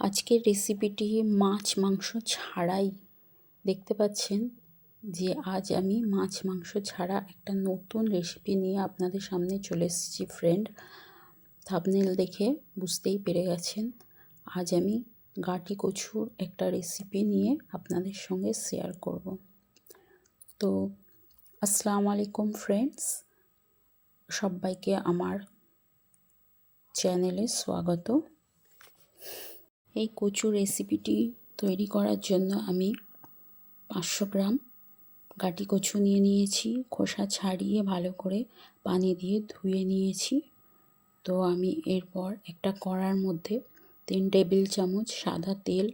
আজকের রেসিপিটি মাছ মাংস ছাড়াই। দেখতে পাচ্ছেন যে আজ আমি মাছ মাংস ছাড়া একটা নতুন রেসিপি নিয়ে আপনাদের সামনে চলে এসেছি ফ্রেন্ড। থাম্বনেল দেখে বুঝতেই পেরে গেছেন আজ আমি গাটি কচুর একটা রেসিপি নিয়ে আপনাদের সঙ্গে শেয়ার করব। তো আসসালামু আলাইকুম ফ্রেন্ডস, সবাইকে আমার চ্যানেলে স্বাগত। এই কচুর রেসিপিটি তৈরি করার জন্য আমি 500 গ্রাম গাটি কচু নিয়ে নিয়েছি। খোসা ছাড়িয়ে ভালো করে পানি দিয়ে ধুয়ে নিয়েছি। তো আমি এরপর একটা কড়ার মধ্যে 3 টেবিল চামচ সাদা তেল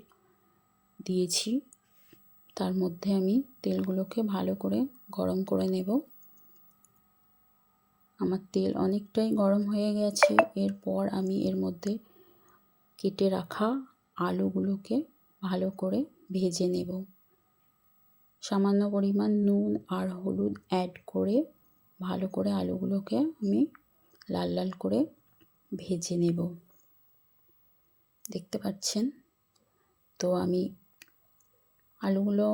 দিয়েছি। তার মধ্যে আমি তেলগুলোকে ভালো করে গরম করে নেব। আমার তেল অনেকটাই গরম হয়ে গেছে। এরপর আমি এর মধ্যে কেটে রাখা আলুগুলোকে ভালো করে ভেজে নেব। সামান্য পরিমাণ নুন আর হলুদ অ্যাড করে ভালো করে আলুগুলোকে আমি লাল লাল করে ভেজে নেব। দেখতে পাচ্ছেন তো আমি আলুগুলো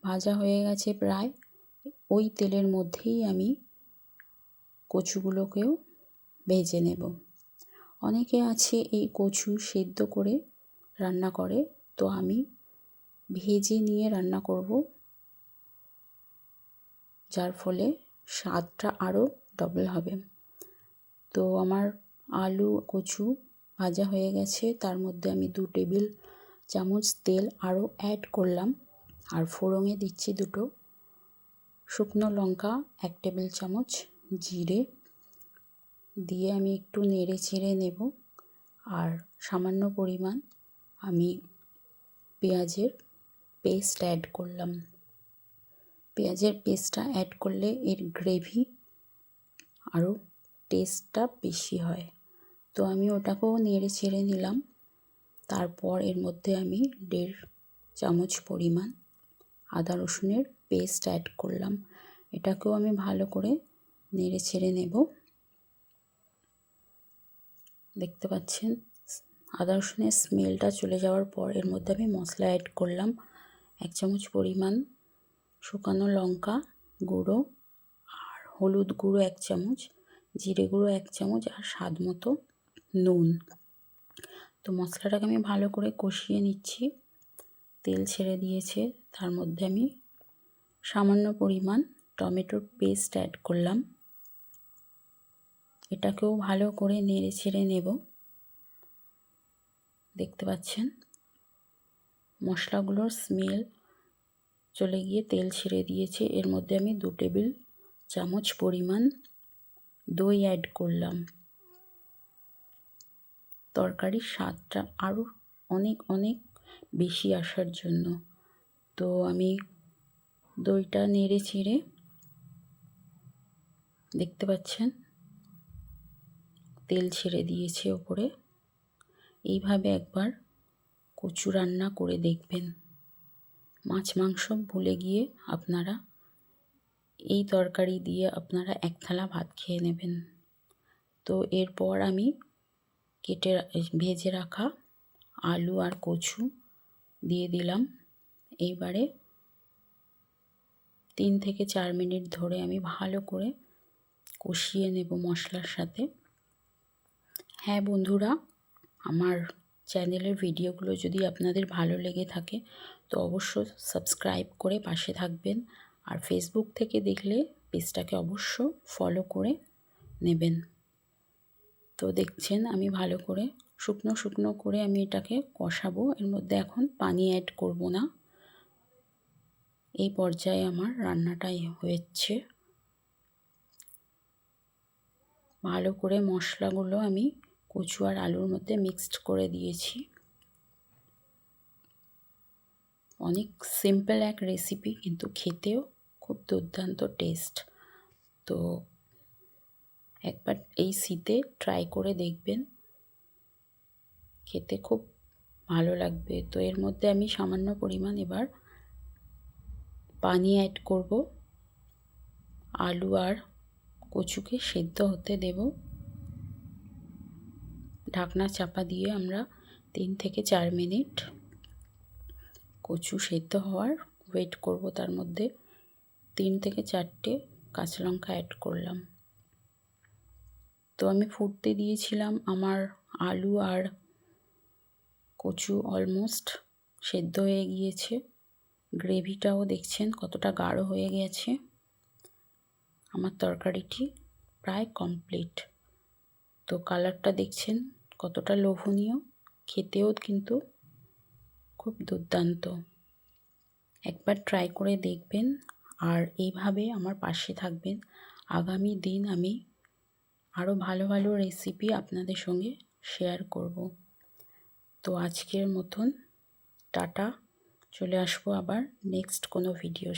ভাজা হয়ে গেছে প্রায়। ওই তেলের মধ্যেই আমি কচুগুলোকেও ভেজে নেব। অনেকে আছে এই কচু সেদ্ধ করে রান্না করে, তো আমি ভেজে নিয়ে রান্না করব, যার ফলে স্বাদটা আরও ডবল হবে। তো আমার আলু কচু ভাজা হয়ে গেছে। তার মধ্যে আমি 2 টেবিল চামচ তেল আরও অ্যাড করলাম। আর ফোড়নে দিচ্ছি 2 শুকনো লঙ্কা, 1 টেবিল চামচ জিরে দিয়ে আমি একটু নেড়ে চেড়ে নেব। আর সামান্য পরিমাণ আমি পেঁয়াজের পেস্ট অ্যাড করলাম। পেঁয়াজের পেস্টটা অ্যাড করলে এর গ্রেভি আরও টেস্টটা বেশি হয়। তো আমি ওটাকেও নেড়ে চেড়ে নিলাম। তারপর এর মধ্যে আমি 1.5 চামচ পরিমাণ আদা রসুনের পেস্ট অ্যাড করলাম। এটাকেও আমি ভালো করে নেড়ে চেড়ে নেব। দেখতে পাচ্ছেন আদা রসুনের স্মেলটা চলে যাওয়ার পর এর মধ্যে আমি মশলা অ্যাড করলাম। 1 চামচ পরিমাণ শুকনো লঙ্কা গুঁড়ো, আর হলুদ গুঁড়ো 1 চামচ, জিরে গুঁড়ো 1 চামচ, আর স্বাদ মতো নুন। তো মশলাটাকে আমি ভালো করে কষিয়ে নিচ্ছি। তেল ছেড়ে দিয়েছে। তার মধ্যে আমি সামান্য পরিমাণ টমেটোর পেস্ট অ্যাড করলাম। এটাকেও ভালো করে নেড়ে ছেড়ে নেব। দেখতে পাচ্ছেন মশলাগুলোর স্মেল চলে গিয়ে তেল ছেড়ে দিয়েছে। এর মধ্যে আমি 2 টেবিল চামচ পরিমাণ দই অ্যাড করলাম। তরকারির স্বাদটা আরও অনেক অনেক বেশি আসার জন্য। তো আমি দইটা নেড়ে চেড়ে, দেখতে পাচ্ছেন তেল ছেড়ে দিয়েছে ওপরে। এইভাবে একবার কচু রান্না করে দেখবেন। মাছ মাংস ভুলে গিয়ে আপনারা এই তরকারি দিয়ে আপনারা 1 থালা ভাত খেয়ে নেবেন। তো এরপর আমি ভেজে রাখা আলু আর কচু দিয়ে দিলাম। এইবারে 3 থেকে 4 মিনিট ধরে আমি ভালো করে কষিয়ে নেব মশলার সাথে। হ্যাঁ বন্ধুরা, আমার চ্যানেলের ভিডিওগুলো যদি আপনাদের ভালো লেগে থাকে তো অবশ্যই সাবস্ক্রাইব করে পাশে থাকবেন। আর ফেসবুক থেকে দেখলে পেজটাকে অবশ্য ফলো করে নেবেন। তো দেখছেন আমি ভালো করে শুকনো শুকনো করে আমি এটাকে কষাবো। এর মধ্যে এখন পানি অ্যাড করব না। এই পর্যায়ে আমার রান্নাটাই হয়েছে। ভালো করে মশলাগুলো আমি কচু আর আলুর মধ্যে মিক্সড করে দিয়েছি। অনেক সিম্পল এক রেসিপি, কিন্তু খেতেও খুব দুর্দান্ত টেস্ট। তো একবার এই শীতে ট্রাই করে দেখবেন, খেতে খুব ভালো লাগবে। তো এর মধ্যে আমি সামান্য পরিমাণ এবার পানি অ্যাড করব। আলু আর কচুকে সেদ্ধ হতে দেব। ঢাকনা চাপা দিয়ে আমরা 3 থেকে 4 মিনিট কচু সেদ্ধ হওয়ার ওয়েট করব। তার মধ্যে 3 থেকে 4টে কাঁচা লঙ্কা অ্যাড করলাম। তো আমি ফুটতে দিয়েছিলাম, আমার আলু আর কচু অলমোস্ট সেদ্ধ হয়ে গিয়েছে। গ্রেভিটাও দেখছেন কতটা গাঢ় হয়ে গেছে। আমার তরকারিটি প্রায় কমপ্লিট। তো কালারটা দেখছেন কতটা লোভনীয়, খেতেও কিন্তু খুব দুর্দান্ত। একবার ট্রাই করে দেখবেন আর এইভাবে আমার পাশে থাকবেন। আগামী দিন আমি আরও ভালো ভালো রেসিপি আপনাদের সঙ্গে শেয়ার করব। তো আজকের মতন টাটা, চলে আসবো আবার নেক্সট কোনো ভিডিও।